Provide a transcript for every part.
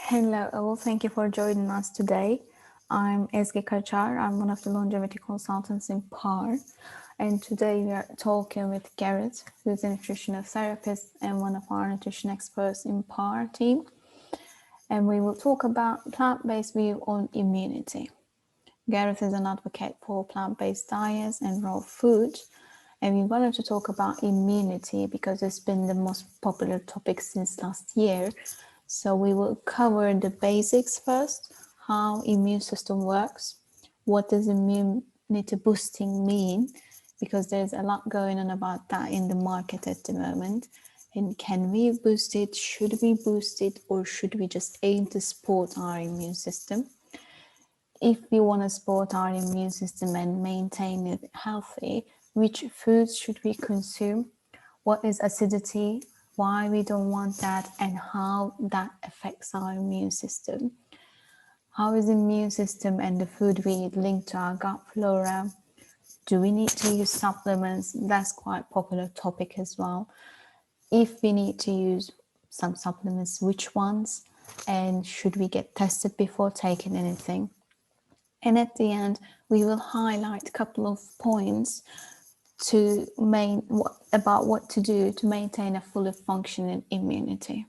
Hello, all. Thank you for joining us today. I'm Ezgi Kachar. I'm one of the longevity consultants in PAAR. And today we are talking with Gareth, who's a nutritional therapist and one of our nutrition experts in PAAR team. And we will talk about plant-based view on immunity. Gareth is an advocate for plant-based diets and raw food. And we wanted to talk about immunity because it's been the most popular topic since last year. So we will cover the basics first, how immune system works, what does immunity boosting mean, because there's a lot going on about that in the market at the moment. And can we boost it? Should we boost it? Or should we just aim to support our immune system? If we want to support our immune system and maintain it healthy, which foods should we consume? What is acidity? Why we don't want that, and how that affects our immune system. How is the immune system and the food we eat linked to our gut flora? Do we need to use supplements? That's quite a popular topic as well. If we need to use some supplements, which ones? And should we get tested before taking anything? And at the end, we will highlight a couple of points about what to do to maintain a fully functioning immunity.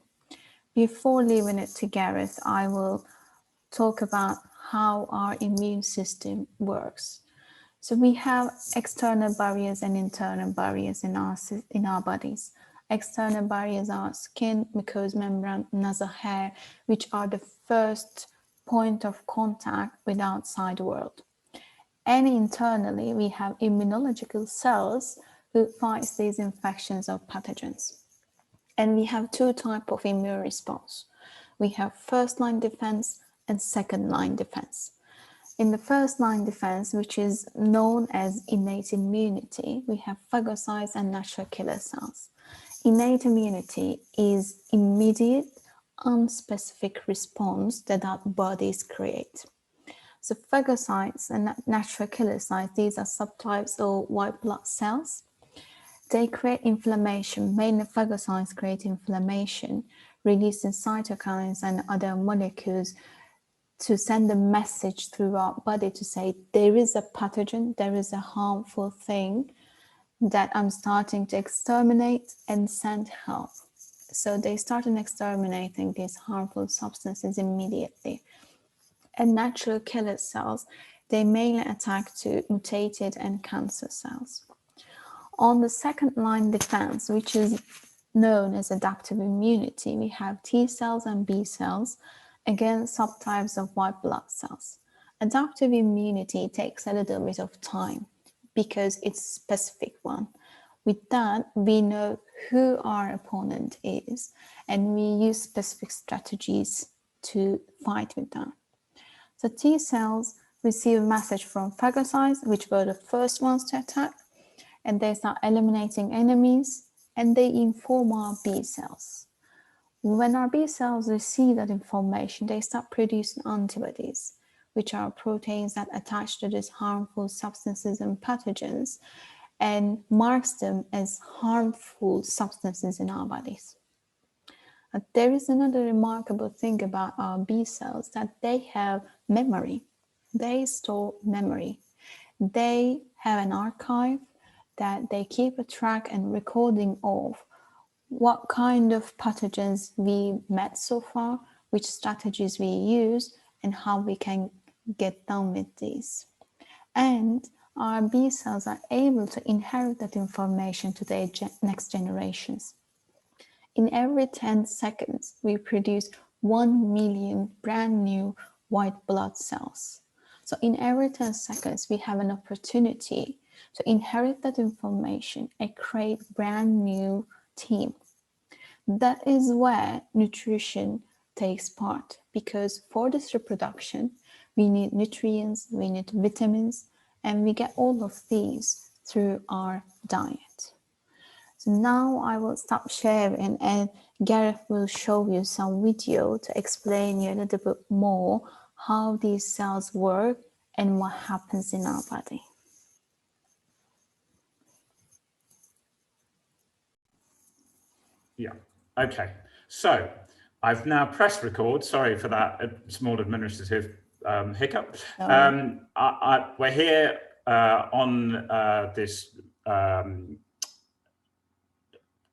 Before leaving it to Gareth, I will talk about how our immune system works. So we have external barriers and internal barriers in our bodies. External barriers are skin, mucous membrane, nasal hair, which are the first point of contact with the outside world. And internally, we have immunological cells who fight these infections or pathogens. And we have two types of immune response. We have first-line defense and second-line defense. In the first-line defense, which is known as innate immunity, we have phagocytes and natural killer cells. Innate immunity is immediate, unspecific response that our bodies create. So phagocytes and natural killer cells, these are subtypes of white blood cells. They create inflammation. Mainly phagocytes create inflammation, releasing cytokines and other molecules to send a message through our body to say there is a pathogen, there is a harmful thing that I'm starting to exterminate and send help. So they start exterminating these harmful substances immediately. And natural killer cells, they mainly attack to mutated and cancer cells. On the second line defense, which is known as adaptive immunity, we have T cells and B cells, again subtypes of white blood cells. Adaptive immunity takes a little bit of time because it's a specific one. With that, we know who our opponent is, and we use specific strategies to fight with that. So T cells receive a message from phagocytes, which were the first ones to attack, and they start eliminating enemies, and they inform our B cells. When our B cells receive that information, they start producing antibodies, which are proteins that attach to these harmful substances and pathogens and marks them as harmful substances in our bodies. There is another remarkable thing about our B cells, that they have memory. They store memory. They have an archive that they keep a track and recording of what kind of pathogens we met so far, which strategies we use, and how we can get done with these. And our B cells are able to inherit that information to their next generations. In every 10 seconds, we produce 1 million brand new white blood cells. So in every 10 seconds, we have an opportunity to inherit that information and create brand new team. That is where nutrition takes part, because for this reproduction, we need nutrients, we need vitamins, and we get all of these through our diet. So now I will stop sharing and Gareth will show you some video to explain you a little bit more how these cells work and what happens in our body. Yeah, okay. So I've now pressed record. Sorry for that small administrative hiccup. We're here on this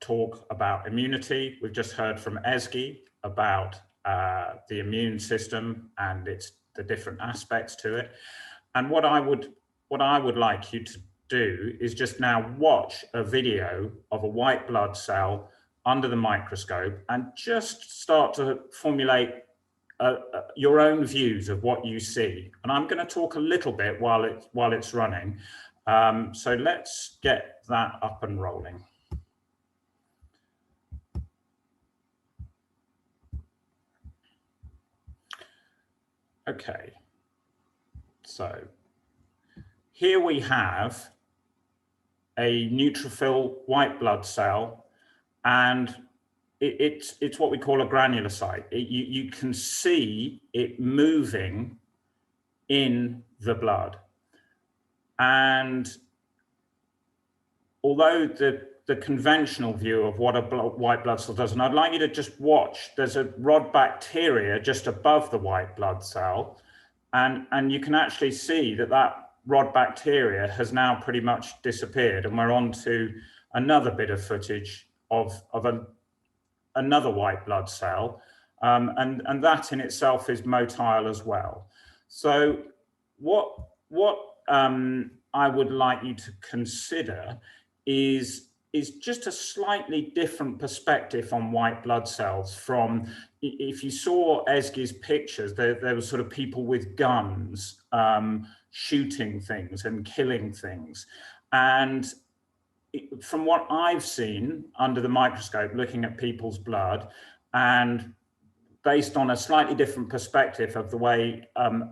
talk about immunity. We've just heard from Ezgi about the immune system and the different aspects to it. And what I would like you to do is just now watch a video of a white blood cell under the microscope and just start to formulate your own views of what you see. And I'm going to talk a little bit while it's running. So let's get that up and rolling. Okay, so here we have a neutrophil white blood cell, and it's what we call a granulocyte. You can see it moving in the blood. And although the conventional view of what a white blood cell does, and I'd like you to just watch, there's a rod bacteria just above the white blood cell, and you can actually see that rod bacteria has now pretty much disappeared, and we're on to another bit of footage of another white blood cell, and that in itself is motile as well. So what I would like you to consider is just a slightly different perspective on white blood cells from, if you saw Ezgi's pictures, there were sort of people with guns shooting things and killing things. And from what I've seen under the microscope, looking at people's blood, and based on a slightly different perspective of the way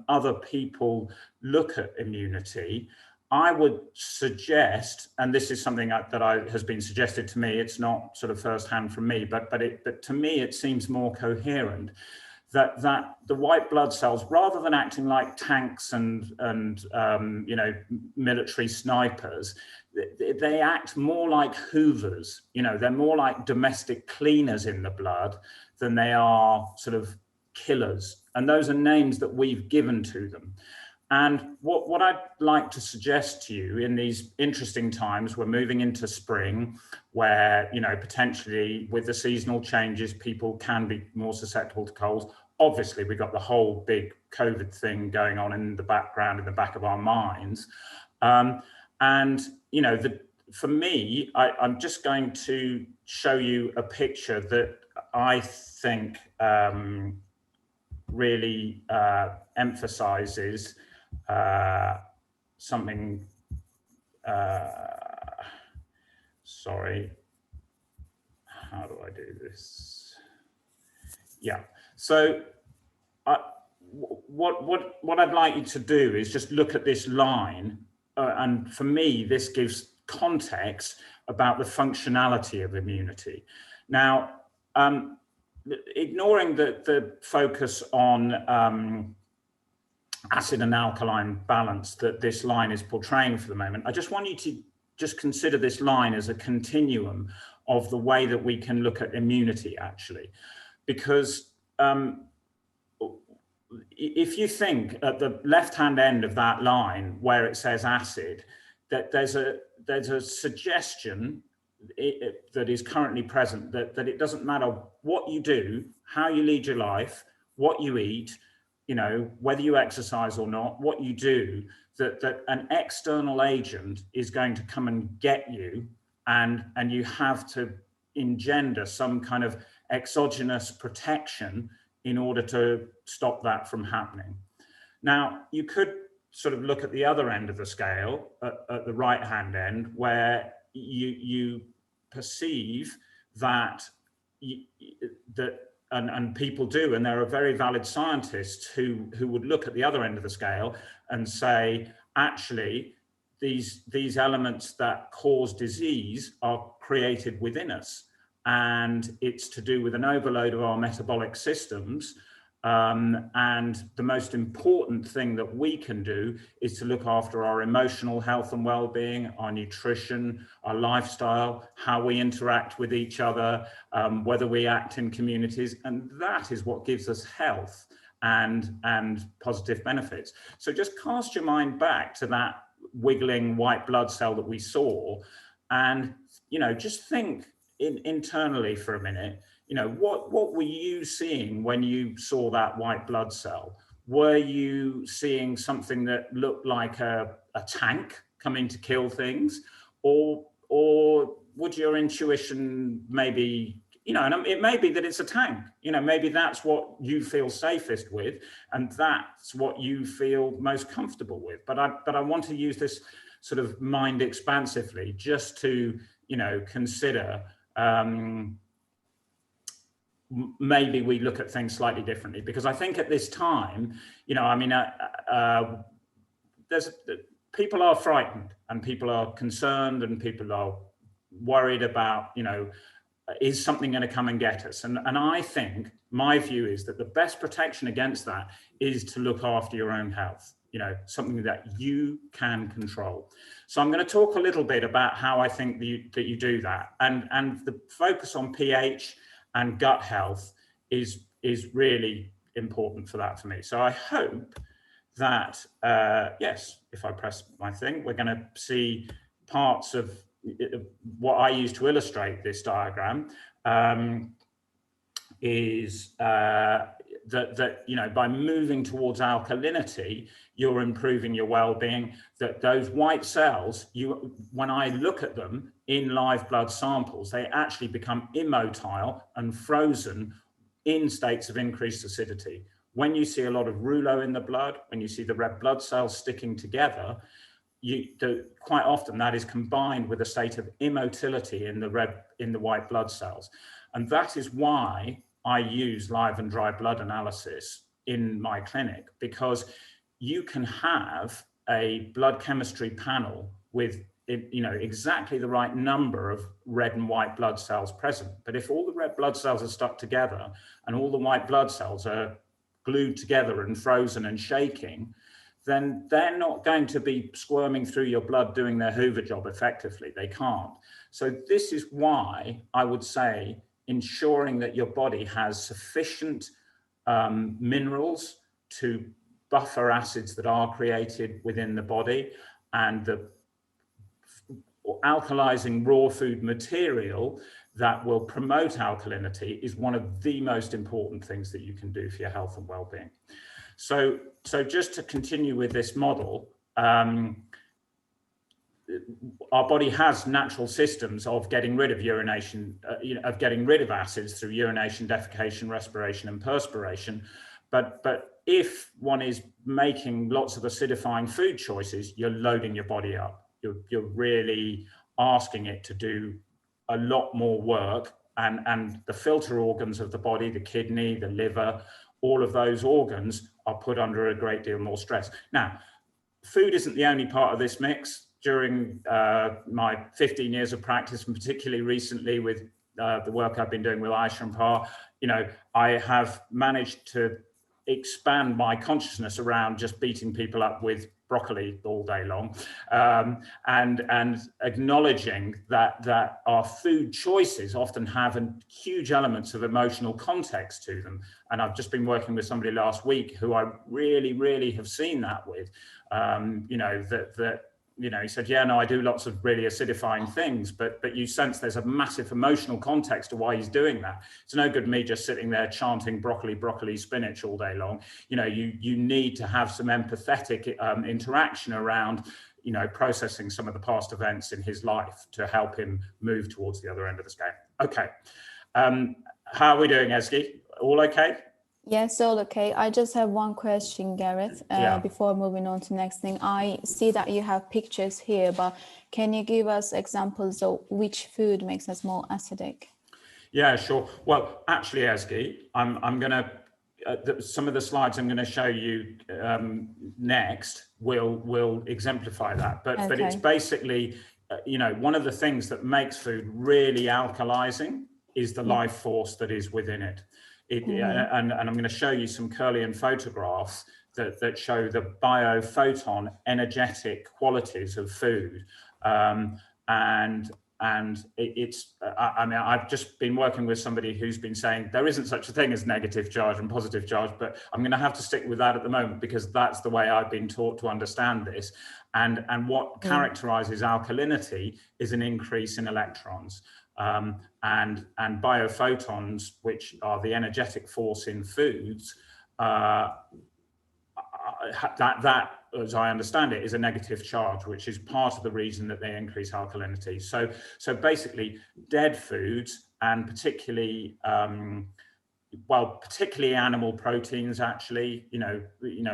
other people look at immunity, I would suggest, and this is something that has been suggested to me, it's not sort of firsthand from me, but to me it seems more coherent, that the white blood cells, rather than acting like tanks and you know, military snipers, they act more like hoovers. You know, they're more like domestic cleaners in the blood than they are sort of killers. And those are names that we've given to them. And what I'd like to suggest to you in these interesting times, we're moving into spring, where, you know, potentially with the seasonal changes, people can be more susceptible to colds. Obviously, we've got the whole big COVID thing going on in the background, in the back of our minds. And, you know, for me, I'm just going to show you a picture that I think really emphasizes something, sorry, how do I do this? Yeah, so what I'd like you to do is just look at this line, and for me, this gives context about the functionality of immunity. Now, ignoring the focus on acid and alkaline balance that this line is portraying for the moment, I just want you to just consider this line as a continuum of the way that we can look at immunity, actually. Because if you think at the left-hand end of that line where it says acid, that there's a suggestion that is currently present that it doesn't matter what you do, how you lead your life, what you eat, you know, whether you exercise or not, what you do, that an external agent is going to come and get you, and you have to engender some kind of exogenous protection in order to stop that from happening. Now, you could sort of look at the other end of the scale, at the right-hand end, where you perceive that and people do, and there are very valid scientists who would look at the other end of the scale and say, actually, these elements that cause disease are created within us, and it's to do with an overload of our metabolic systems, And the most important thing that we can do is to look after our emotional health and well-being, our nutrition, our lifestyle, how we interact with each other, whether we act in communities, and that is what gives us health and positive benefits. So just cast your mind back to that wiggling white blood cell that we saw, and just think internally for a minute. What were you seeing when you saw that white blood cell? Were you seeing something that looked like a tank coming to kill things, or would your intuition maybe, and it may be that it's a tank, maybe that's what you feel safest with, and that's what you feel most comfortable with. But I want to use this sort of mind expansively, just to, consider, maybe we look at things slightly differently, because I think at this time, people are frightened, and people are concerned, and people are worried about, is something going to come and get us? And I think my view is that the best protection against that is to look after your own health, something that you can control. So I'm going to talk a little bit about how I think that you do that, and the focus on pH and gut health is really important for that for me. So I hope that, yes, if I press my thing, we're going to see parts of what I use to illustrate this diagram, is that by moving towards alkalinity, you're improving your well-being. That those white cells, when I look at them in live blood samples, they actually become immotile and frozen in states of increased acidity. When you see a lot of rouleau in the blood, when you see the red blood cells sticking together, quite often that is combined with a state of immotility in the white blood cells. And that is why I use live and dry blood analysis in my clinic, because you can have a blood chemistry panel with exactly the right number of red and white blood cells present. But if all the red blood cells are stuck together and all the white blood cells are glued together and frozen and shaking, then they're not going to be squirming through your blood doing their Hoover job effectively. They can't. So this is why I would say ensuring that your body has sufficient minerals to buffer acids that are created within the body, and the alkalizing raw food material that will promote alkalinity is one of the most important things that you can do for your health and well-being. So just to continue with this model, our body has natural systems of getting rid of urination, of getting rid of acids through urination, defecation, respiration, and perspiration. But if one is making lots of acidifying food choices, you're loading your body up. You're really asking it to do a lot more work, and the filter organs of the body, the kidney, the liver, all of those organs are put under a great deal more stress. Now, food isn't the only part of this mix. During my 15 years of practice, and particularly recently with the work I've been doing with Aisha and PAAR, I have managed to expand my consciousness around just beating people up with broccoli all day long, and acknowledging that our food choices often have huge elements of emotional context to them. And I've just been working with somebody last week who I really have seen that with, he said, yeah, no, I do lots of really acidifying things, but you sense there's a massive emotional context to why he's doing that. It's no good me just sitting there chanting broccoli, spinach all day long. You need to have some empathetic interaction around, processing some of the past events in his life to help him move towards the other end of the scale. Okay. How are we doing, Ezgi? All okay? Yes, all okay. I just have one question, Gareth, before moving on to the next thing. I see that you have pictures here, but can you give us examples of which food makes us more acidic? Yeah, sure. Well, actually, Ezgi, I'm going to, some of the slides I'm going to show you next will exemplify that. But it's basically, one of the things that makes food really alkalizing is the life force that is within it. And I'm going to show you some Curlian photographs that show the biophoton energetic qualities of food. I mean, I've just been working with somebody who's been saying there isn't such a thing as negative charge and positive charge, but I'm going to have to stick with that at the moment because that's the way I've been taught to understand this. And what characterizes alkalinity is an increase in electrons. And biophotons, which are the energetic force in foods, that, as I understand it, is a negative charge, which is part of the reason that they increase alkalinity. So basically, dead foods, and particularly particularly animal proteins, actually,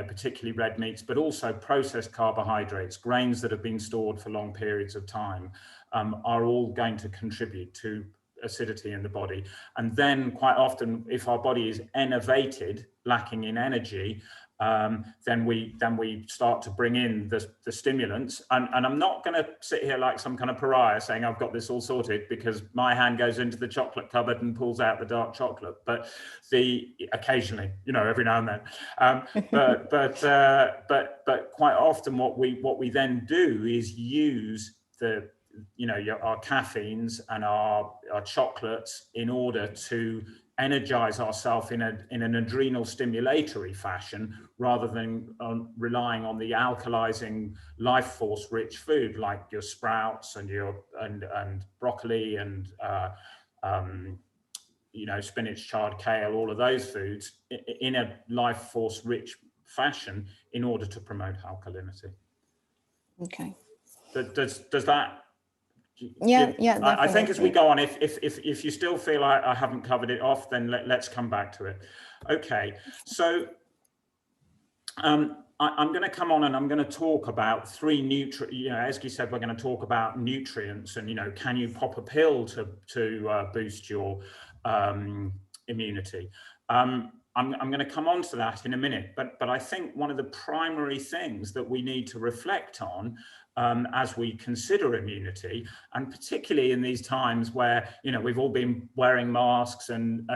particularly red meats, but also processed carbohydrates, grains that have been stored for long periods of time, are all going to contribute to acidity in the body. And then quite often, if our body is enervated, lacking in energy, then we start to bring in the stimulants. And I'm not going to sit here like some kind of pariah saying I've got this all sorted, because my hand goes into the chocolate cupboard and pulls out the dark chocolate. But occasionally, every now and then. But quite often, what we then do is use our caffeines and our chocolates in order to energize ourselves in an adrenal stimulatory fashion, rather than relying on the alkalizing life force rich food like your sprouts and and broccoli and spinach, chard, kale, all of those foods in a life force rich fashion in order to promote alkalinity. Okay. Does that? Yeah, I think as we go on, if you still feel like I haven't covered it off, then let's come back to it. Okay, so I'm going to come on and I'm going to talk about three as you said, we're going to talk about nutrients and, can you pop a pill to boost your immunity? I'm going to come on to that in a minute, but I think one of the primary things that we need to reflect on as we consider immunity, and particularly in these times where we've all been wearing masks and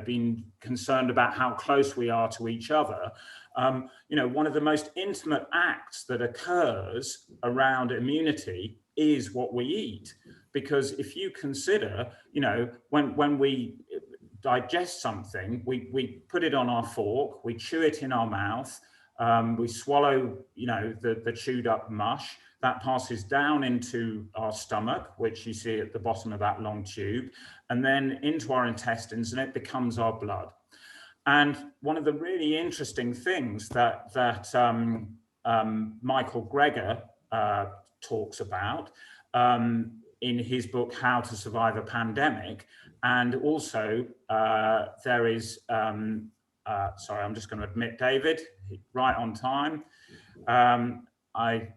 been concerned about how close we are to each other, one of the most intimate acts that occurs around immunity is what we eat. Because if you consider, when we digest something, we put it on our fork, we chew it in our mouth, we swallow, the chewed up mush. That passes down into our stomach, which you see at the bottom of that long tube, and then into our intestines, and it becomes our blood. And one of the really interesting things that Michael Greger talks about in his book, How to Survive a Pandemic, and also there is, sorry, I'm just going to admit David, right on time. I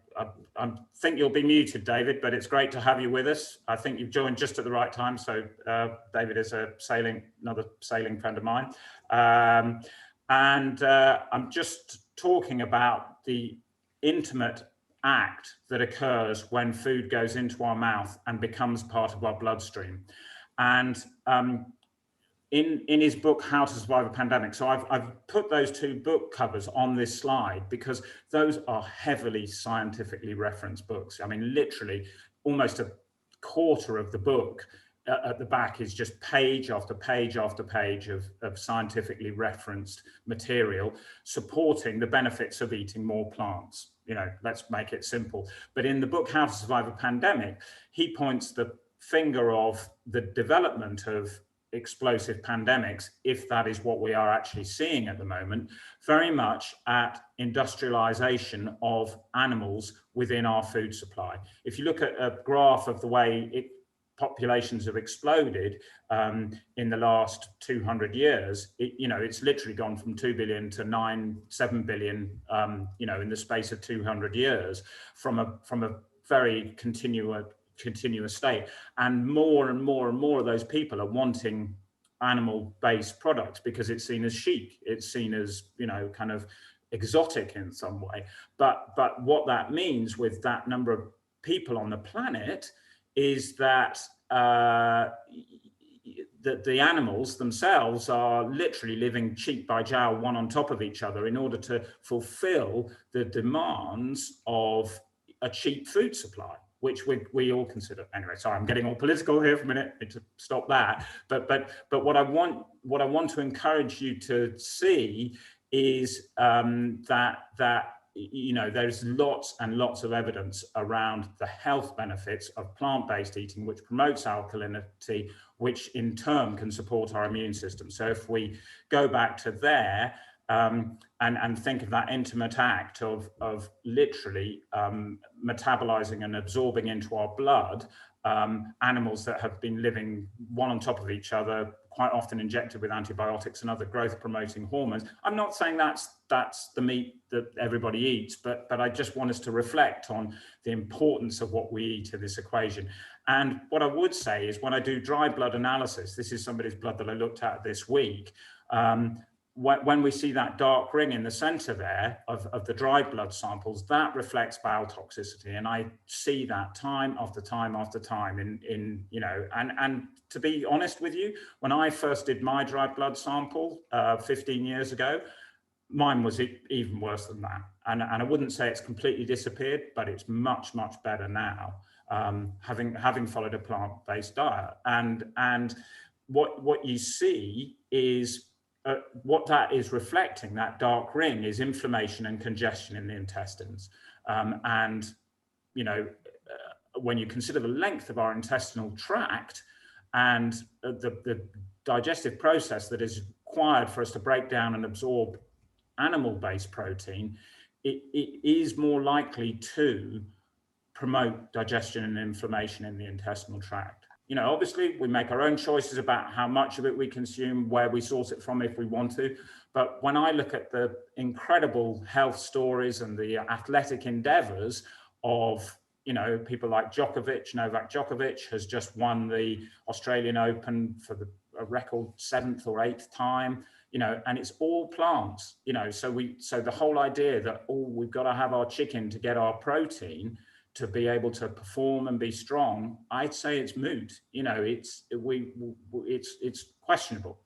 think you'll be muted, David, but it's great to have you with us. I think you've joined just at the right time. So David is another sailing friend of mine. I'm just talking about the intimate act that occurs when food goes into our mouth and becomes part of our bloodstream. And in his book, How to Survive a Pandemic. So I've put those two book covers on this slide because those are heavily scientifically referenced books. I mean, literally almost a quarter of the book at the back is just page after page after page of scientifically referenced material supporting the benefits of eating more plants. Let's make it simple. But in the book, How to Survive a Pandemic, he points the finger of the development of explosive pandemics, if that is what we are actually seeing at the moment, very much at industrialization of animals within our food supply. If you look at a graph of the way populations have exploded in the last 200 years, it's literally gone from 2 billion to 7 billion, in the space of 200 years from a very continuous state. And more and more of those people are wanting animal-based products because it's seen as chic, it's seen as kind of exotic in some way. But what that means with that number of people on the planet is that the animals themselves are literally living cheek by jowl, one on top of each other, in order to fulfill the demands of a cheap food supply, which we all consider. Anyway, sorry, I'm getting all political here for a minute. I need to stop that. But what I want to encourage you to see is that you know, there's lots and lots of evidence around the health benefits of plant-based eating, which promotes alkalinity, which in turn can support our immune system. So if we go back to there and think of that intimate act of literally metabolizing and absorbing into our blood animals that have been living one on top of each other, quite often injected with antibiotics and other growth promoting hormones. I'm not saying that's the meat that everybody eats, but I just want us to reflect on the importance of what we eat in this equation. And what I would say is, when I do dry blood analysis, this is somebody's blood that I looked at this week, when we see that dark ring in the center there of the dry blood samples, that reflects bowel toxicity. And I see that time after time after time in you know, and to be honest with you, when I first did my dry blood sample 15 years ago, mine was even worse than that. And I wouldn't say it's completely disappeared, but it's much, much better now, having followed a plant-based diet. And what you see is, what that is reflecting, that dark ring, is inflammation and congestion in the intestines. And, you know, when you consider the length of our intestinal tract and the digestive process that is required for us to break down and absorb animal-based protein, it is more likely to promote digestion and inflammation in the intestinal tract. You know, obviously we make our own choices about how much of it we consume, where we source it from if we want to. But when I look at the incredible health stories and the athletic endeavors of, you know, people like Djokovic, Novak Djokovic has just won the Australian Open for a record 7th or 8th time, you know, and it's all plants, you know, so the whole idea that, oh, we've got to have our chicken to get our protein to be able to perform and be strong, I'd say it's moot. You know, it's questionable.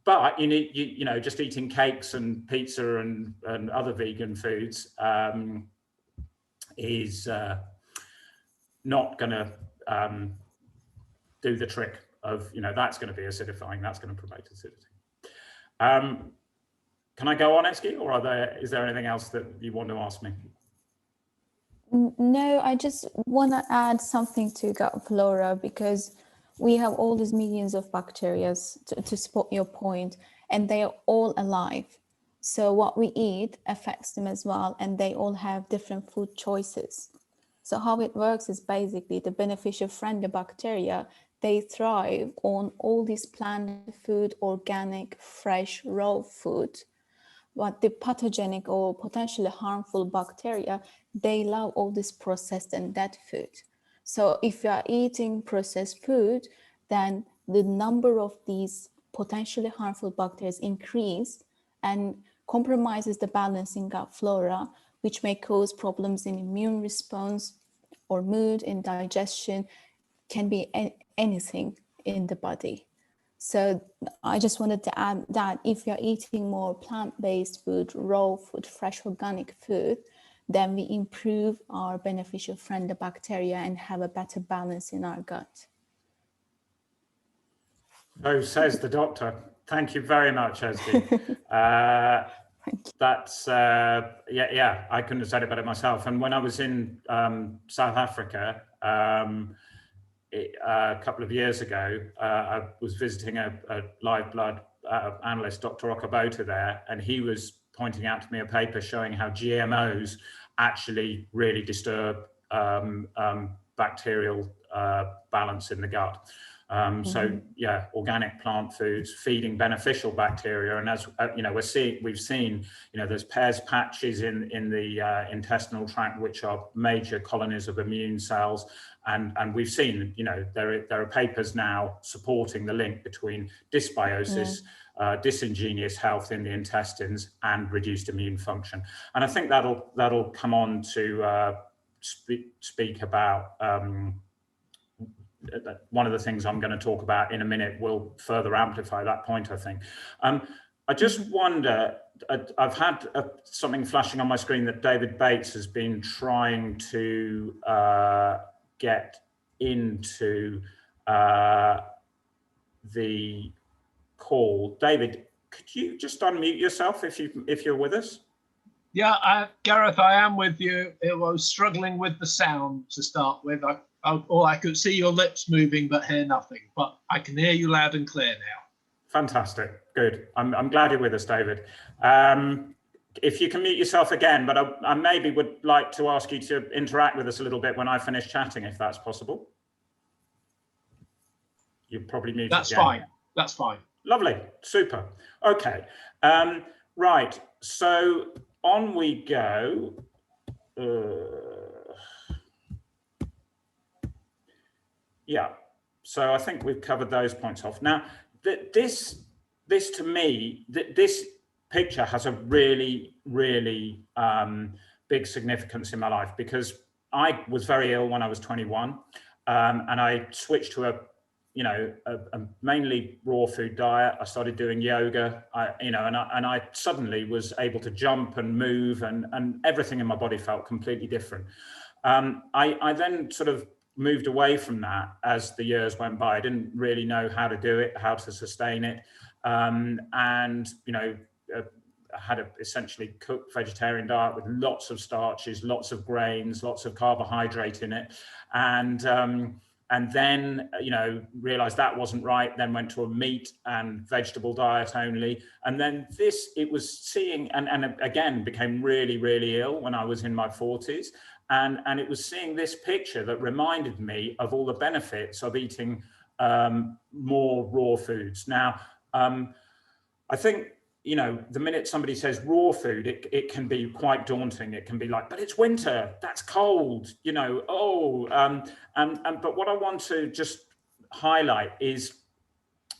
But you know, just eating cakes and pizza and other vegan foods is not going to do the trick of, you know, that's going to be acidifying, that's going to promote acidity. Can I go on, Eski, or is there anything else that you want to ask me? No, I just want to add something to gut flora, because we have all these millions of bacteria, to support your point, and they are all alive. So what we eat affects them as well, and they all have different food choices. So how it works is basically the beneficial friendly bacteria, they thrive on all this plant food, organic, fresh, raw food. But the pathogenic or potentially harmful bacteria, they love all this processed and dead food. So if you are eating processed food, then the number of these potentially harmful bacteria increase and compromises the balance in gut flora, which may cause problems in immune response or mood, in digestion, can be anything in the body. So I just wanted to add that if you're eating more plant-based food, raw food, fresh organic food, then we improve our beneficial friendly bacteria and have a better balance in our gut. So says the doctor. Thank you very much, Eski. That's, yeah, I couldn't have said it better myself. And when I was in South Africa, a couple of years ago, I was visiting a live blood analyst, Dr. Okabota there, and he was pointing out to me a paper showing how GMOs actually really disturb bacterial balance in the gut. So yeah, organic plant foods feeding beneficial bacteria, and as you know, we've seen, you know, there's Peyer's patches in the intestinal tract, which are major colonies of immune cells, and we've seen, you know, there are papers now supporting the link between dysbiosis, dysingenious health in the intestines, and reduced immune function. And I think that'll come on to speak about one of the things I'm going to talk about in a minute will further amplify that point, I think. I just wonder, I've had something flashing on my screen that David Bates has been trying to get into the call. David, could you just unmute yourself if you're with us? Yeah, Gareth, I am with you. I was struggling with the sound to start with. I could see your lips moving but hear nothing, but I can hear you loud and clear now. Fantastic, good. I'm glad you're with us, David. If you can mute yourself again, but I maybe would like to ask you to interact with us a little bit when I finish chatting, if that's possible. You're probably muted. That's again. fine. That's fine. Lovely, super. Okay, right. So on we go. Yeah. So I think we've covered those points off. Now, this to me, this picture has a really, really big significance in my life, because I was very ill when I was 21, and I switched to a mainly raw food diet. I started doing yoga, and I suddenly was able to jump and move, and everything in my body felt completely different. I then sort of moved away from that as the years went by. I didn't really know how to do it, how to sustain it, and I had a essentially cooked vegetarian diet with lots of starches, lots of grains, lots of carbohydrate in it, and then realized that wasn't right. Then went to a meat and vegetable diet only, and then it was seeing and again became really, really ill when I was in my 40s. And it was seeing this picture that reminded me of all the benefits of eating more raw foods. Now, I think, the minute somebody says raw food, it can be quite daunting. It can be like, but it's winter, that's cold, but what I want to just highlight is,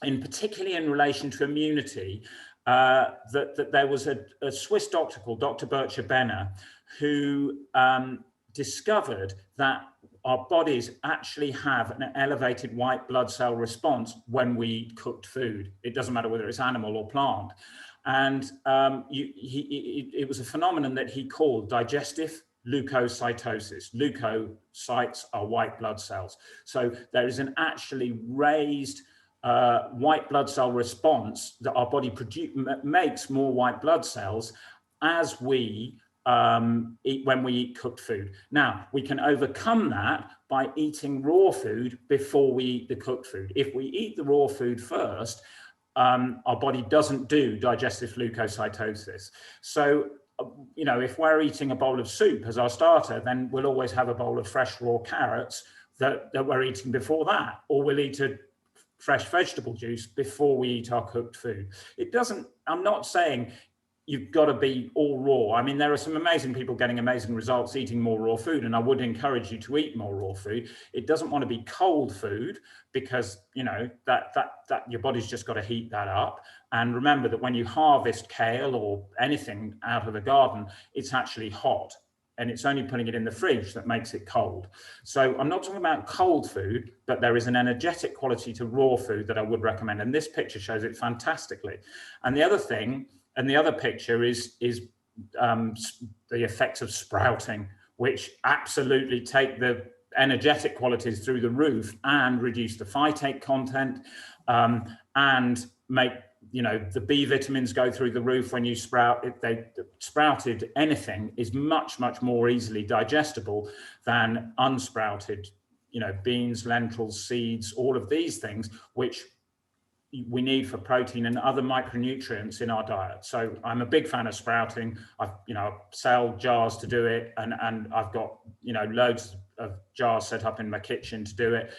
particularly in relation to immunity, that there was a Swiss doctor called Dr. Bircher Benner, who discovered that our bodies actually have an elevated white blood cell response when we eat cooked food. It doesn't matter whether it's animal or plant. And it was a phenomenon that he called digestive leukocytosis. Leukocytes are white blood cells. So there is an actually raised white blood cell response that our body makes more white blood cells as we eat when we eat cooked food. Now, we can overcome that by eating raw food before we eat the cooked food. If we eat the raw food first, our body doesn't do digestive leukocytosis. So, if we're eating a bowl of soup as our starter, then we'll always have a bowl of fresh raw carrots that we're eating before that, or we'll eat a fresh vegetable juice before we eat our cooked food. I'm not saying you've got to be all raw. I mean, there are some amazing people getting amazing results eating more raw food, and I would encourage you to eat more raw food. It doesn't want to be cold food, because that your body's just got to heat that up. And remember that when you harvest kale or anything out of the garden, it's actually hot, and it's only putting it in the fridge that makes it cold. So I'm not talking about cold food, but there is an energetic quality to raw food that I would recommend, and this picture shows it fantastically. And the other thing, and the other picture is the effects of sprouting, which absolutely take the energetic qualities through the roof and reduce the phytate content, and make the B vitamins go through the roof when you sprout. Sprouted anything is much, much more easily digestible than unsprouted, beans, lentils, seeds, all of these things, which we need for protein and other micronutrients in our diet. So I'm a big fan of sprouting. I sell jars to do it, and I've got loads of jars set up in my kitchen to do it.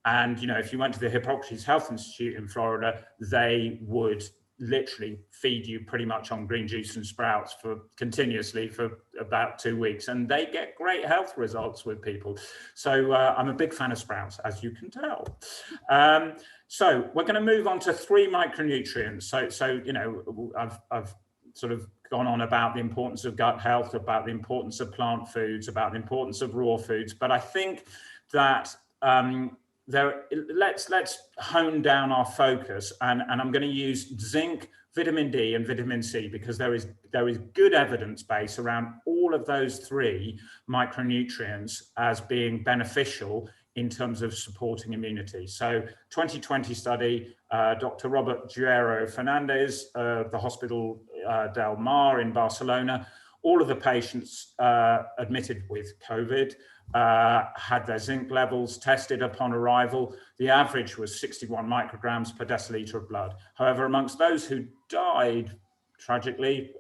And if you went to the Hippocrates Health Institute in Florida, they would literally feed you pretty much on green juice and sprouts continuously for about 2 weeks, and they get great health results with people. So I'm a big fan of sprouts, as you can tell. So we're going to move on to 3 micronutrients. So I've sort of gone on about the importance of gut health, about the importance of plant foods, about the importance of raw foods, but I think that let's hone down our focus, and I'm going to use zinc, vitamin D, and vitamin C, because there is good evidence base around all of those three micronutrients as being beneficial in terms of supporting immunity. So 2020 study, Dr. Robert Guerrero Fernandez of the Hospital Del Mar in Barcelona, all of the patients admitted with COVID had their zinc levels tested upon arrival. The average was 61 micrograms per deciliter of blood. However, amongst those who died tragically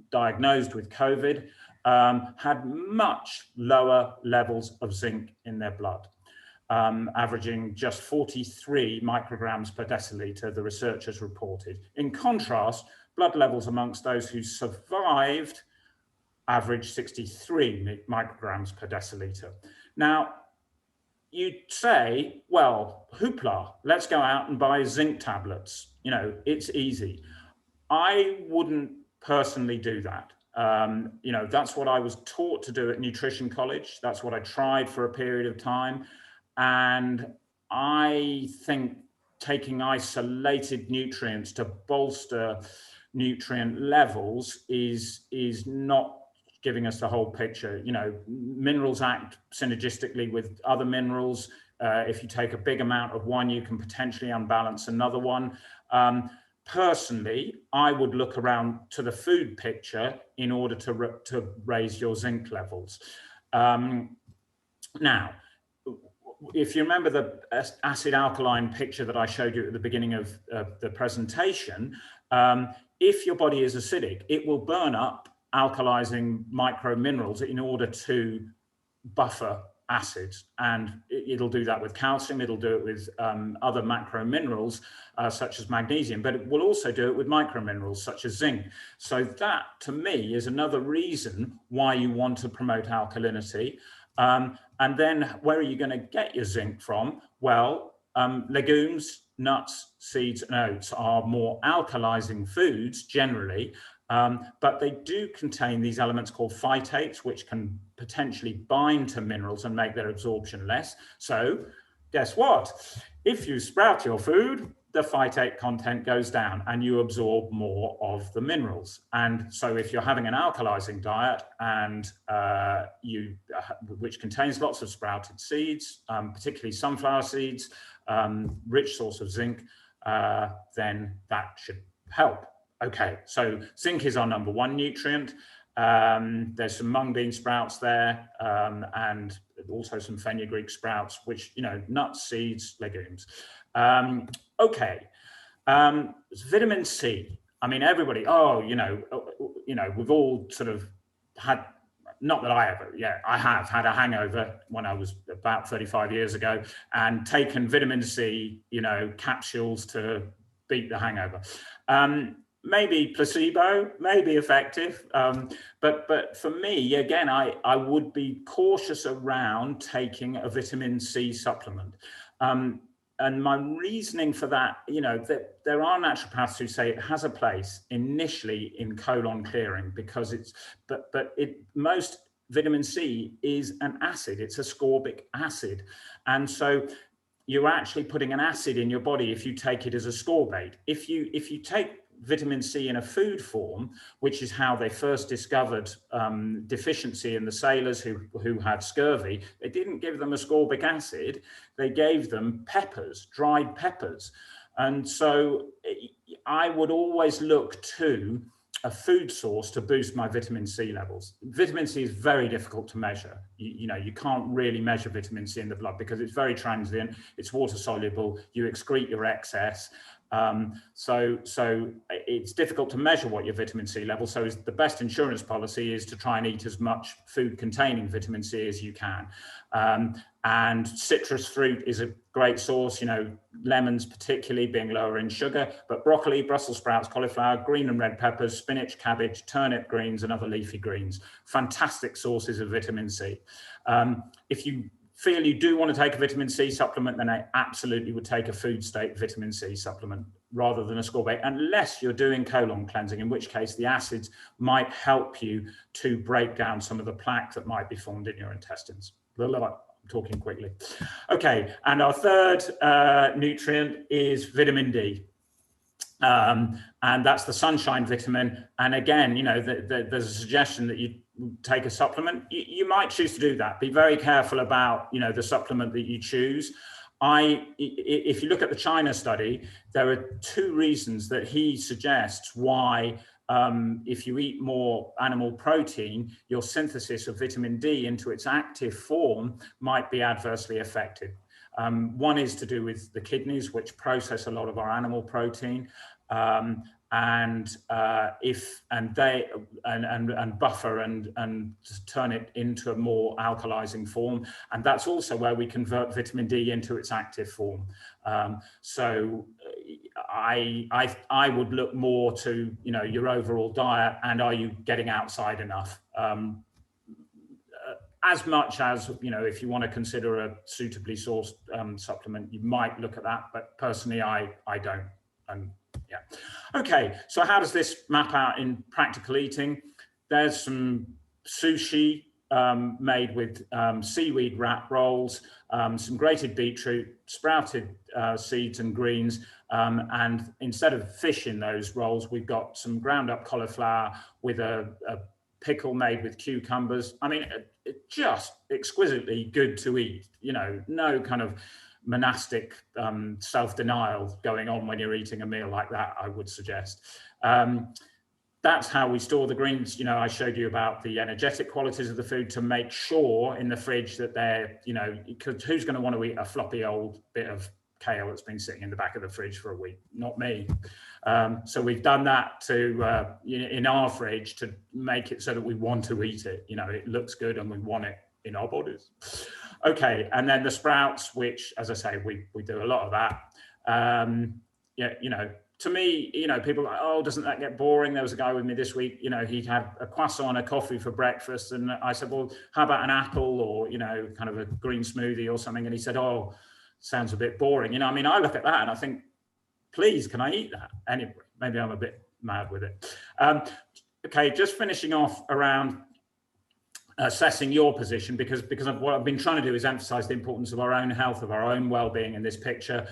diagnosed with COVID, had much lower levels of zinc in their blood, averaging just 43 micrograms per deciliter, the researchers reported. In contrast, blood levels amongst those who survived averaged 63 micrograms per deciliter. Now, you'd say, well, hoopla, let's go out and buy zinc tablets. You know, it's easy. I wouldn't personally do that. You know, that's what I was taught to do at nutrition college. That's what I tried for a period of time. And I think taking isolated nutrients to bolster nutrient levels is not giving us the whole picture. You know, minerals act synergistically with other minerals. If you take a big amount of one, you can potentially unbalance another one. Personally, I would look around to the food picture in order to raise your zinc levels. Now, if you remember the acid alkaline picture that I showed you at the beginning of the presentation, if your body is acidic, it will burn up alkalizing micro minerals in order to buffer acids, and it'll do that with calcium, it'll do it with other macro minerals such as magnesium, but it will also do it with micro minerals such as zinc. So that, to me, is another reason why you want to promote alkalinity. And then where are you going to get your zinc from? Well, legumes, nuts, seeds, and oats are more alkalizing foods generally, but they do contain these elements called phytates, which can potentially bind to minerals and make their absorption less. So guess what? If you sprout your food, the phytate content goes down and you absorb more of the minerals. And so if you're having an alkalizing diet and which contains lots of sprouted seeds, particularly sunflower seeds, rich source of zinc, then that should help. Okay, so zinc is our number one nutrient. There's some mung bean sprouts there, and also some fenugreek sprouts, which, you know, nuts, seeds, legumes. Okay, vitamin C. I mean, everybody, we've all sort of had, not that I have had a hangover when I was about 35 years ago and taken vitamin C, you know, capsules to beat the hangover. Maybe placebo, maybe effective, but for me, again, I would be cautious around taking a vitamin C supplement. And my reasoning for that, you know, that there are naturopaths who say it has a place initially in colon clearing because most vitamin C is an acid, it's ascorbic acid. And so you're actually putting an acid in your body if you take it as ascorbate. If you take vitamin C in a food form, which is how they first discovered deficiency in the sailors who had scurvy, they didn't give them ascorbic acid, they gave them peppers, dried peppers. And so I would always look to a food source to boost my vitamin C levels. Vitamin C is very difficult to measure. You can't really measure vitamin C in the blood because it's very transient, it's water soluble, you excrete your excess. So it's difficult to measure what your vitamin C level. So the best insurance policy is to try and eat as much food containing vitamin C as you can. And citrus fruit is a great source, you know, lemons particularly being lower in sugar, but broccoli, Brussels sprouts, cauliflower, green and red peppers, spinach, cabbage, turnip greens, and other leafy greens, fantastic sources of vitamin C. If you feel you do want to take a vitamin C supplement, then I absolutely would take a food state vitamin C supplement rather than ascorbate, unless you're doing colon cleansing, in which case the acids might help you to break down some of the plaque that might be formed in your intestines. talking quickly. Okay, and our third nutrient is vitamin D. And that's the sunshine vitamin. And again, you know, there's a suggestion that you take a supplement. You might choose to do that. Be very careful about, you know, the supplement that you choose. If you look at the China study, there are 2 reasons that he suggests why if you eat more animal protein, your synthesis of vitamin D into its active form might be adversely affected. One is to do with the kidneys, which process a lot of our animal protein, and buffer and turn it into a more alkalizing form. And that's also where we convert vitamin D into its active form. So I would look more to, you know, your overall diet, and are you getting outside enough? As much as, you know, if you want to consider a suitably sourced supplement, you might look at that, but personally I don't. And yeah. Okay, so how does this map out in practical eating? There's some sushi made with seaweed wrap rolls, some grated beetroot, sprouted seeds and greens, and instead of fish in those rolls, we've got some ground up cauliflower with a pickle made with cucumbers. I mean, just exquisitely good to eat, you know, no kind of monastic self-denial going on when you're eating a meal like that, I would suggest. That's how we store the greens. You know, I showed you about the energetic qualities of the food to make sure in the fridge that they're, you know, because who's going to want to eat a floppy old bit of kale that's been sitting in the back of the fridge for a week? Not me. So we've done that to in our fridge to make it so that we want to eat it. You know, it looks good and we want it in our bodies. Okay, and then the sprouts, which, as I say, we do a lot of that. Yeah, you know, to me, you know, people are like, oh, doesn't that get boring? There was a guy with me this week, you know, he'd had a croissant and a coffee for breakfast. And I said, well, how about an apple or, you know, kind of a green smoothie or something? And he said, oh, sounds a bit boring. You know, I mean, I look at that and I think, please, can I eat that? Anyway, maybe I'm a bit mad with it. Okay, just finishing off around assessing your position, because of what I've been trying to do is emphasize the importance of our own health, of our own well-being in this picture.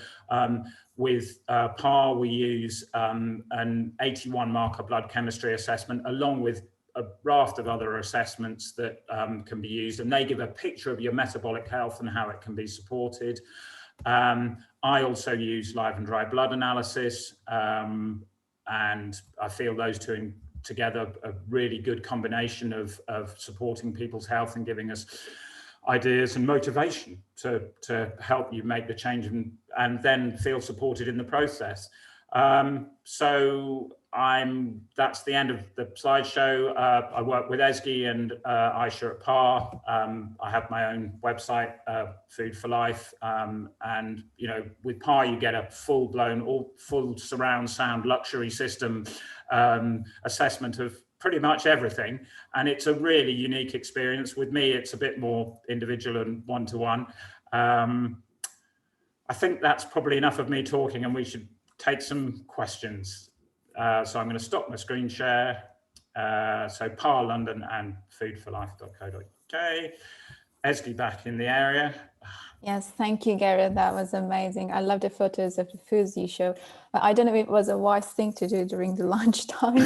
With PAAR, we use an 81 marker blood chemistry assessment along with a raft of other assessments that can be used, and they give a picture of your metabolic health and how it can be supported. I also use live and dry blood analysis, and I feel those two together a really good combination of supporting people's health and giving us ideas and motivation to help you make the change and then feel supported in the process. So that's the end of the slideshow. I work with Ezgi and Aisha at PAAR. I have my own website, Food for Life, and you know, with PAAR you get a full-blown, full surround sound luxury system assessment of pretty much everything, and it's a really unique experience. With me, it's a bit more individual and one-to-one. I think that's probably enough of me talking, and we should take some questions. So I'm going to stop my screen share. So PAAR London and foodforlife.co.uk. Ezgi back in the area. Yes, thank you, Gareth. That was amazing. I love the photos of the foods you showed. But I don't know if it was a wise thing to do during the lunchtime.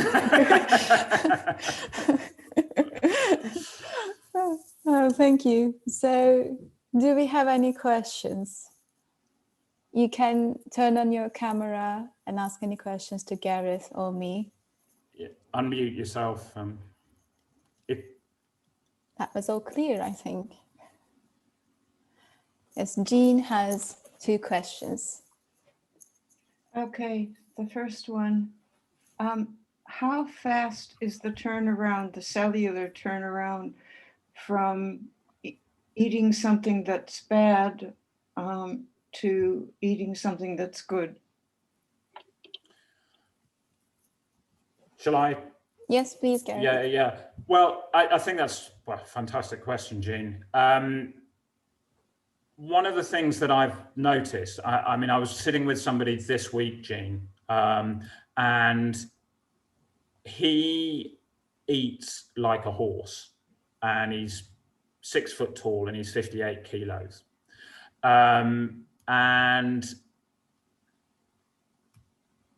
Oh, thank you. So do we have any questions? You can turn on your camera and ask any questions to Gareth or me. Yeah. Unmute yourself. That was all clear, I think. Yes, Jean has 2 questions. Okay, the first one. How fast is the turnaround, the cellular turnaround from eating something that's bad to eating something that's good? Shall I? Yes, please, Gareth. Yeah. Well, I think that's a fantastic question, Jean. One of the things that I've noticed, I mean, I was sitting with somebody this week, Jean, and he eats like a horse, and he's 6 foot tall, and he's 58 kilos. And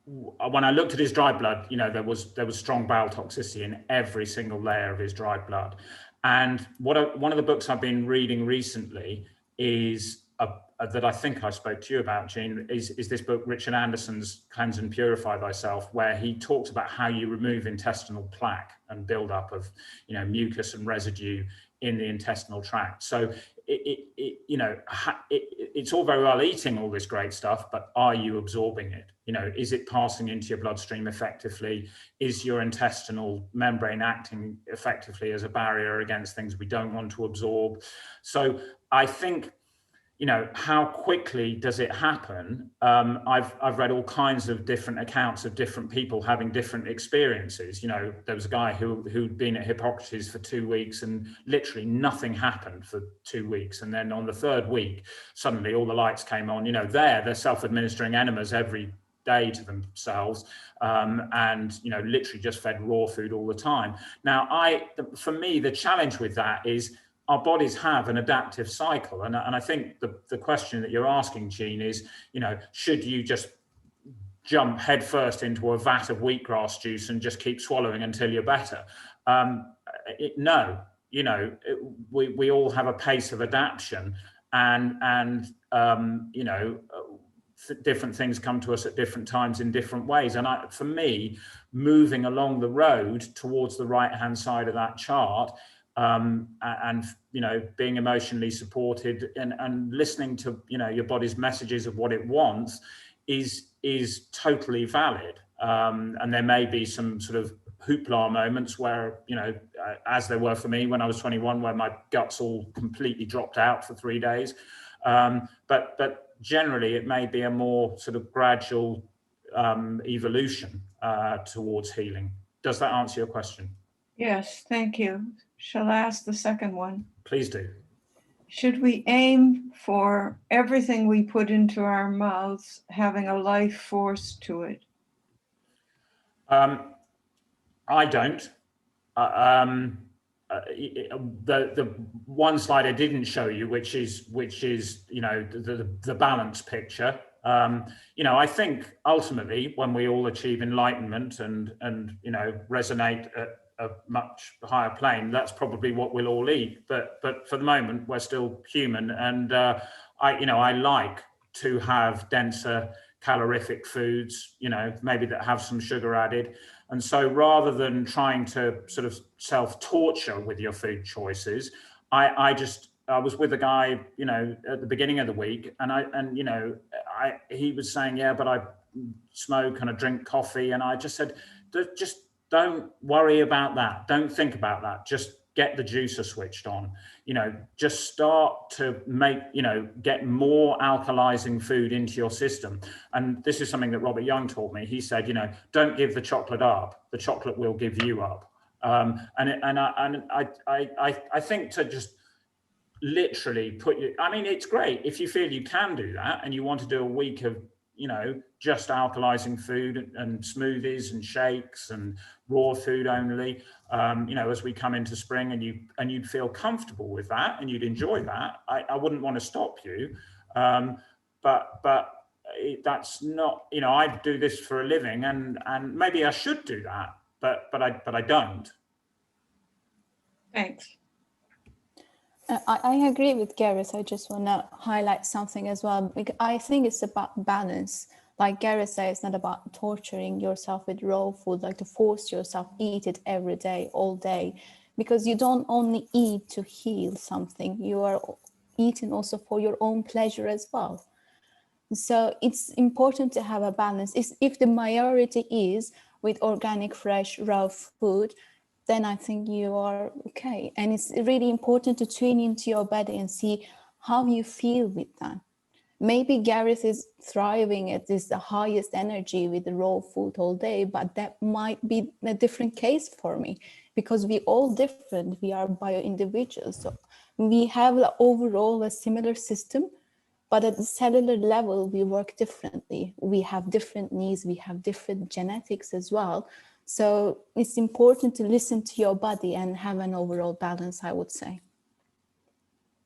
when I looked at his dry blood, you know, there was strong bowel toxicity in every single layer of his dry blood. And one of the books I've been reading recently is that I think I spoke to you about, Jean, is this book, Richard Anderson's Cleanse and Purify Thyself, where he talks about how you remove intestinal plaque and buildup of, you know, mucus and residue in the intestinal tract. So it's all very well eating all this great stuff, but are you absorbing it? You know, is it passing into your bloodstream effectively? Is your intestinal membrane acting effectively as a barrier against things we don't want to absorb? So I think, you know, how quickly does it happen? I've read all kinds of different accounts of different people having different experiences. You know, there was a guy who'd been at Hippocrates for 2 weeks and literally nothing happened for 2 weeks. And then on the 3rd week, suddenly all the lights came on. You know, they're self-administering enemas every day to themselves, and, you know, literally just fed raw food all the time. Now, for me, the challenge with that is, our bodies have an adaptive cycle. And I think the question that you're asking, Jean, is, you know, should you just jump headfirst into a vat of wheatgrass juice and just keep swallowing until you're better? No, you know, we all have a pace of adaptation, and you know, different things come to us at different times in different ways. And for me, moving along the road towards the right-hand side of that chart, and you know, being emotionally supported and listening to, you know, your body's messages of what it wants is totally valid. And there may be some sort of hoopla moments where, you know, as there were for me when I was 21, where my guts all completely dropped out for 3 days. But generally, it may be a more sort of gradual evolution towards healing. Does that answer your question? Yes, thank you. Shall I ask the second one? Please do. Should we aim for everything we put into our mouths having a life force to it? I don't. The one slide I didn't show you, which is you know, the balance picture. You know, I think ultimately when we all achieve enlightenment and you know, resonate at a much higher plane, that's probably what we'll all eat. But for the moment, we're still human, and I like to have denser calorific foods, you know, maybe that have some sugar added. And so rather than trying to sort of self-torture with your food choices, I was with a guy, you know, at the beginning of the week, and he was saying, yeah, but I smoke and I drink coffee, and I just said, just don't worry about that. Don't think about that. Just get the juicer switched on. You know, just start to make, you know, get more alkalizing food into your system. And this is something that Robert Young taught me. He said, you know, don't give the chocolate up. The chocolate will give you up. I think to just literally it's great if you feel you can do that and you want to do a week of, you know, just alkalizing food and smoothies and shakes and raw food only, you know, as we come into spring, and you'd feel comfortable with that and you'd enjoy that. I wouldn't want to stop you, but that's not, you know, I do this for a living, and maybe I should do that, but I don't. Thanks. I agree with Gareth. I just want to highlight something as well. I think it's about balance. Like Gareth said, it's not about torturing yourself with raw food, like to force yourself eat it every day, all day, because you don't only eat to heal something. You are eating also for your own pleasure as well. So it's important to have a balance. If the majority is with organic, fresh, raw food, then I think you are okay. And it's really important to tune into your body and see how you feel with that. Maybe Gareth is thriving at the highest energy with the raw food all day, but that might be a different case for me, because we're all different. We are bio-individuals. So we have overall a similar system, but at the cellular level, we work differently. We have different needs. We have different genetics as well. So it's important to listen to your body and have an overall balance, I would say.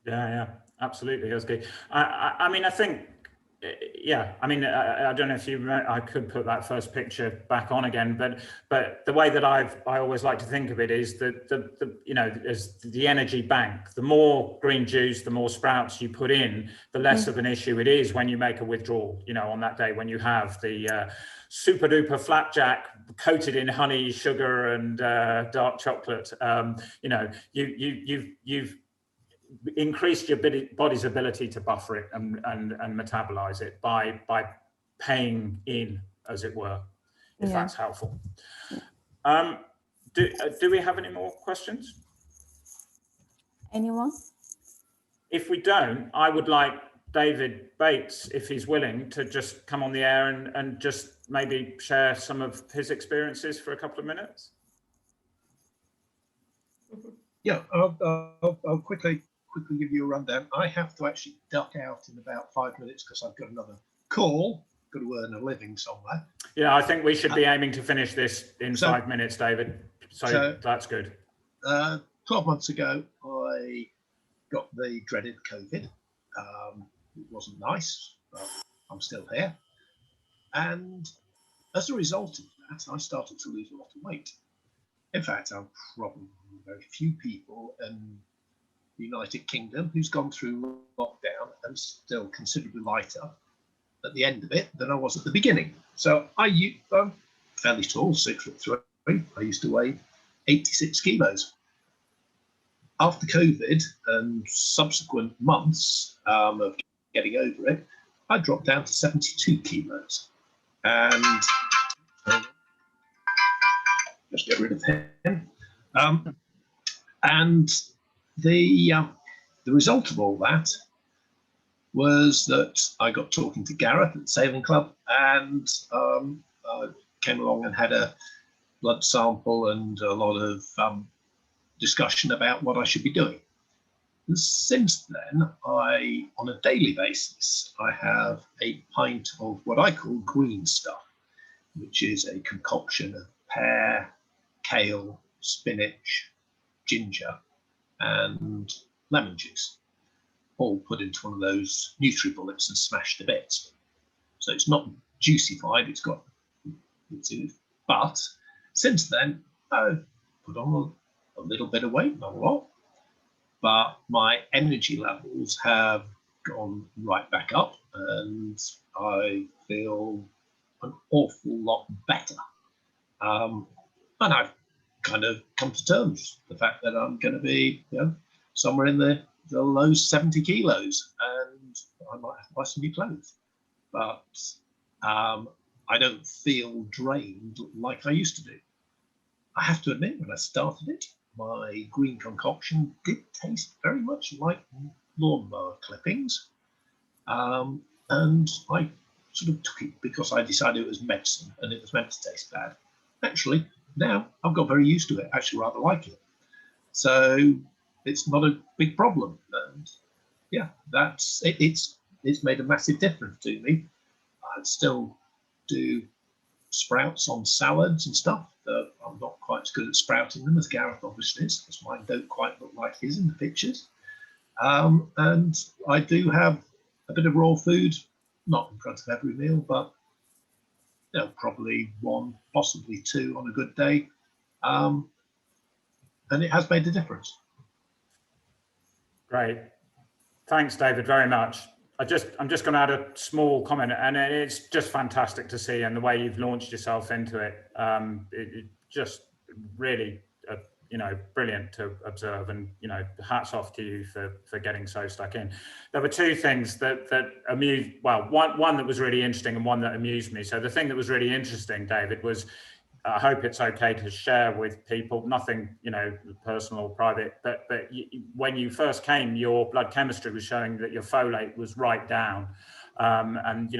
Yeah, absolutely. That's good. I mean, I think, yeah, I mean, I don't know if you, I could put that first picture back on again, but the way that I always like to think of it is that you know, as the energy bank, the more green juice, the more sprouts you put in, the less of an issue it is when you make a withdrawal, you know, on that day when you have the super duper flapjack coated in honey, sugar, and dark chocolate. You know, you've increased your body's ability to buffer it and metabolize it by paying in, as it were, if that's helpful. Do we have any more questions? Anyone? If we don't, I would like David Bates, if he's willing, to just come on the air and just maybe share some of his experiences for a couple of minutes. Yeah, I'll quickly give you a rundown. I have to actually duck out in about 5 minutes because I've got another call. Got to earn a living somewhere. Yeah, I think we should be aiming to finish this in 5 minutes, David. So that's good. 12 months ago, I got the dreaded COVID. It wasn't nice, but I'm still here. And as a result of that, I started to lose a lot of weight. In fact, I'm probably very few people in the United Kingdom who's gone through lockdown and still considerably lighter at the end of it than I was at the beginning. So I'm fairly tall, 6'3". I used to weigh 86 kilos. After COVID and subsequent months of getting over it, I dropped down to 72 kilos. And just get rid of him. And the result of all that was that I got talking to Gareth at the Sailing Club, and I came along and had a blood sample and a lot of discussion about what I should be doing. And since then, on a daily basis, I have a pint of what I call green stuff, which is a concoction of pear, kale, spinach, ginger, and lemon juice, all put into one of those Nutribullets and smashed to bits. So it's not juicified, but since then, I've put on a little bit of weight, not a lot, but my energy levels have gone right back up and I feel an awful lot better. And I've kind of come to terms with the fact that I'm going to be, somewhere in the low 70 kilos, and I might have to buy some new clothes. But I don't feel drained like I used to do. I have to admit, when I started it, my green concoction did taste very much like lawnmower clippings. And I sort of took it because I decided it was medicine and it was meant to taste bad. Actually, now I've got very used to it. I actually rather like it. So it's not a big problem. And yeah, that's it. It's made a massive difference to me. I still do sprouts on salads and stuff. I'm not quite as good at sprouting them as Gareth obviously is, because mine don't quite look like his in the pictures. And I do have a bit of raw food, not in front of every meal, but probably one, possibly two on a good day. And it has made a difference. Great. Thanks, David, very much. I'm just going to add a small comment, and it's just fantastic to see, and the way you've launched yourself into it, it just really, brilliant to observe, and hats off to you for getting so stuck in. There were two things that amused, well, one that was really interesting and one that amused me. So the thing that was really interesting, David, was, I hope it's okay to share with people, nothing, personal or private, but when you first came, your blood chemistry was showing that your folate was right down. And,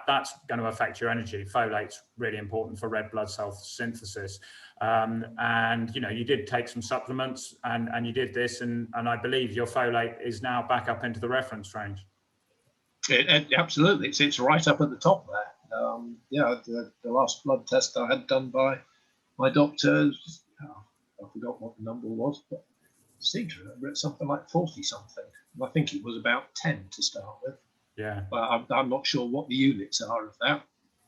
that's going to affect your energy. Folate's really important for red blood cell synthesis. And, you did take some supplements and you did this, and I believe your folate is now back up into the reference range. Absolutely. It's right up at the top there. The last blood test I had done by my doctor, I forgot what the number was, but seem to remember it's something like 40 something. And I think it was about 10 to start with. Yeah. But I'm not sure what the units are of that.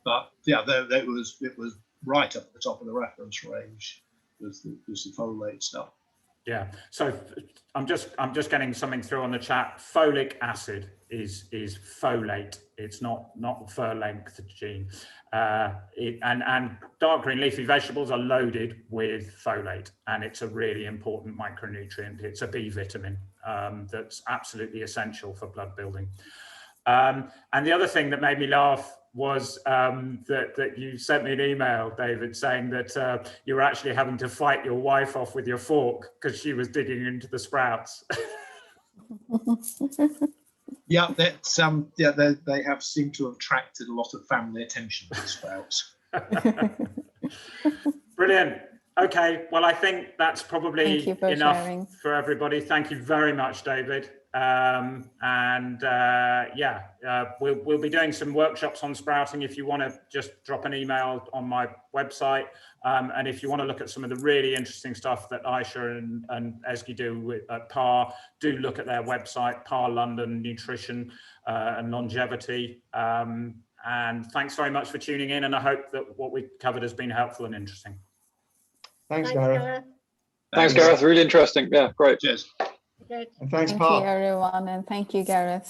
But yeah, it was right up at the top of the reference range was the folate stuff. Yeah. So I'm just getting something through on the chat. Folic acid is folate. It's not fur length gene. And dark green leafy vegetables are loaded with folate, and it's a really important micronutrient. It's a B vitamin that's absolutely essential for blood building. And the other thing that made me laugh was that you sent me an email, David, saying that you were actually having to fight your wife off with your fork because she was digging into the sprouts. Yeah, that's they have seemed to have attracted a lot of family attention to the sprouts. Brilliant. Okay, well, I think that's probably enough sharing. for everybody. Thank you very much, David. We'll be doing some workshops on sprouting. If you want to just drop an email on my website, and if you want to look at some of the really interesting stuff that Aisha and Ezgi do at PAAR, do look at their website, PAAR London Nutrition and Longevity. And thanks very much for tuning in, and I hope that what we've covered has been helpful and interesting. Thanks, Gareth. Thanks, Gareth. Really interesting. Yeah, great. Cheers. And thanks, Thank Paul. you, everyone, and thank you, Gareth.